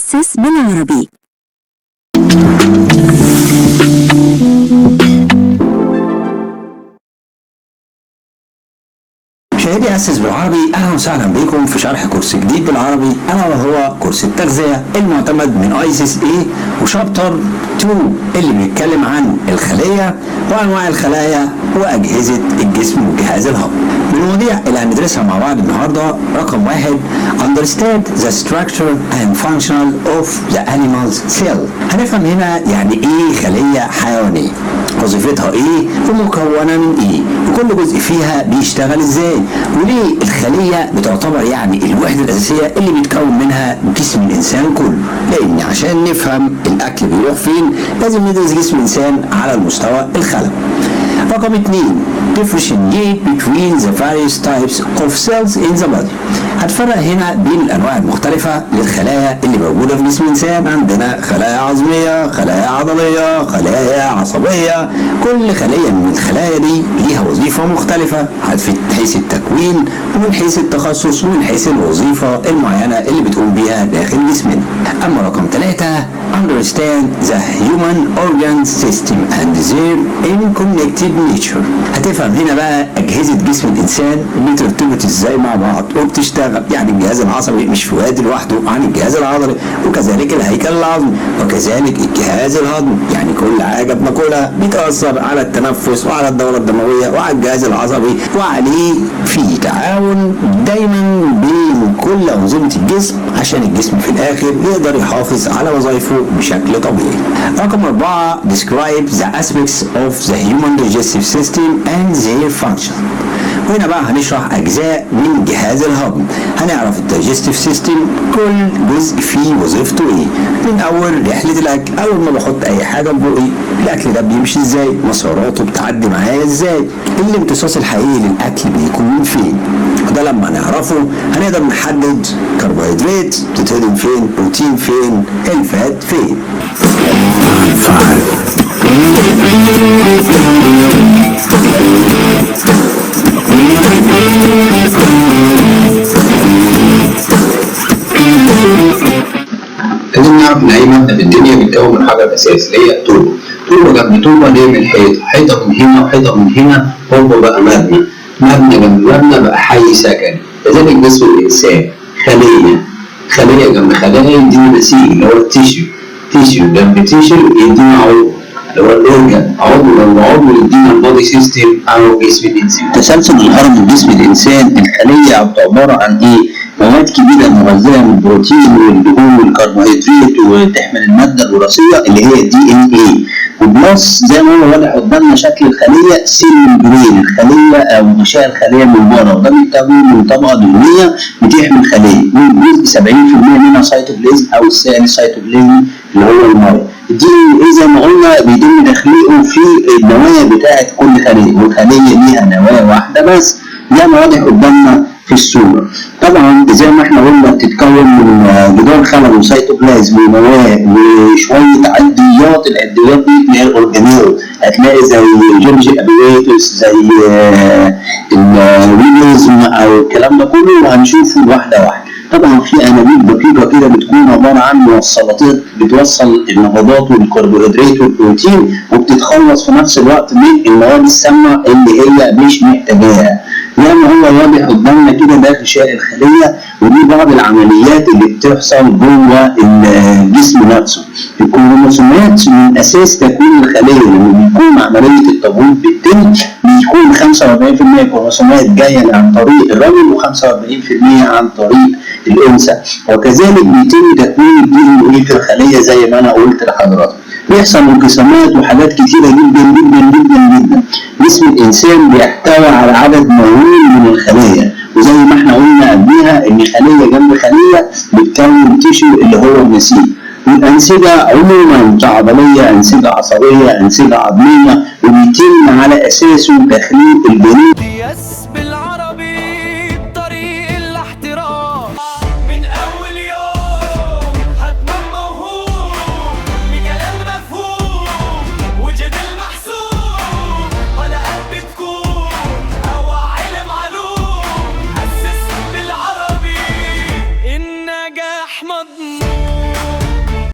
أسس بالعربي. مشاهدي أسس بالعربي، أهلا وسهلا بكم في شرح كورس جديد بالعربي ألا وهو كورس التغذية المعتمد من ICSE وشابتر 2 اللي بيتكلم عن الخلية وأنواع الخلايا وأجهزة الجسم وجهاز الهضم. من المواضيع اللي هندرسها مع بعض النهارده رقم 1 Understand the structure and functional of the animal's cell. هنفهم هنا يعني إيه خلية حيوانية، وظيفتها إيه ومكونة من إيه، وكل جزء فيها بيشتغل إزاي، وليه الخلية بتعتبر يعني الوحدة الأساسية اللي بيتكون منها جسم الإنسان كله. لأن عشان نفهم الأكل بيروح فين لازم ندرس جسم الإنسان على المستوى الخلوي. رقم 2 differentiate between the various types of cells in the body. هتفرق هنا بين الأنواع المختلفة للخلايا اللي موجودة في جسم الإنسان. عندنا خلايا عظمية، خلايا عضلية، خلايا عصبية. كل خلية من الخلايا دي ليها وظيفة مختلفة من حيث التكوين ومن حيث التخصص ومن حيث الوظيفة المعينة اللي بتقوم بيها داخل جسمنا. أما رقم 3 understand the human organ system and their interconnected nature. هتفهم هنا بقى أجهزة جسم الإنسان بترتبط إزاي مع بعض وبتشتغل. يعني الجهاز العصبي مش في وادي لوحده عن الجهاز العضلي، وكذلك الهيكل العظمي، وكذلك الجهاز الهضمي. يعني كل حاجة بناكلها بتأثر على التنفس وعلى الدورة الدموية وعلى الجهاز العصبي، وعليه في تعاون دايما بين كل أنظمة الجسم عشان الجسم في الآخر يقدر يحافظ على وظائفه بشكل طبيعي. رقم 4 describe the aspects of the human digestive system and their function. وهنا بقى هنشرح أجزاء من جهاز الهضم. هنعرف الدايجستيف سيستم كل جزء فيه وظيفته إيه، من أول رحلة الأكل. أول ما بحط أي حاجة في بقي الأكل ده بيمشي إزاي، مساراته بتعدي معايا إزاي، الامتصاص الحقيقي للأكل بيكون فين. وده لما نعرفه هنقدر نحدد كربوهيدرات بتتهضم فين، بروتين فين، الفات فين. لازم نعرف ان اي ماده في الدنيا بتتكون من حاجه اساسيه اللي هي التربه. تربه جنب تربه دي من حيطه من هنا وحيطه من هنا، هو بقى مبنى جنب مبنى بقى حي سكني. كذلك جسم الانسان خليه جنب خليه يدينا نسيج اللي هو التيشيو جنب تيشيو يدينا عضو اللي هو الاورجن، عضو جنب عضو يدينا البودي سيستم او جسم الانسان. تسلسل الهرم من جسم الانسان الخليه عباره عن ايه؟ مواد كبيرة مغذية من البروتين والدهون والكربوهيدرات وتحمل المادة الوراثية اللي هي DNA، وبلس زي ما هو واضح قدامنا شكل الخلية سيل ممبرين الخلية أو غشاء الخلية من بره، وده بيتكون من طبقة دهنية بتحمي الخلية، وجزء 70% منها سيتوبلازم أو الثاني سيتوبلازم اللي هو المية. DNA زي ما قلنا بيتم تخليقه في النواة بتاعة كل خلية، والخلية ليها نواة واحدة بس زي ما واضح قدامنا في الصورة. طبعا زي ما احنا قلنا بتتكون من جدار خلوي وسيتوبلازم ونواة وشوية عديات. العديات دي اللي هي الاورجانيل، هتلاقي زي جورجي ابيويتوس زي الويليزم او الكلام ده كله، وهنشوفه واحدة واحدة. طبعا في انابيب دقيقه كده بتكون عباره عن موصلات بتوصل النبضات والكربوهيدرات والبروتين، وبتتخلص في نفس الوقت من المواد السامه اللي هي مش محتاجاها. زي ما هو واضح قدامنا كده ده غشاء الخليه، ودي بعض العمليات اللي بتحصل جوه الجسم نفسه. الكروموسومات من اساس تكوين الخليه، لما بيكون عمليه التبويض بتتم بيكون 45% كروموسومات جايه عن طريق الرجل و45% عن طريق الانثى، وكذلك بيتم تكوين الDNA في الخليه زي ما انا قلت لحضرتك. بيحصل انقسامات وحاجات كتيره جدا جدا جدا جدا. جسم الانسان بيحتوي على عدد مهول من الخلايا، وزي ما احنا قلنا قبليها ان خليه جنب خليه بتكون تيشو اللي هو النسيج. والانسجه عموما عضليه، انسجه عصبيه، انسجه عظميه، وبيتم على اساسه تخليق الجنين. النجاح مضمون.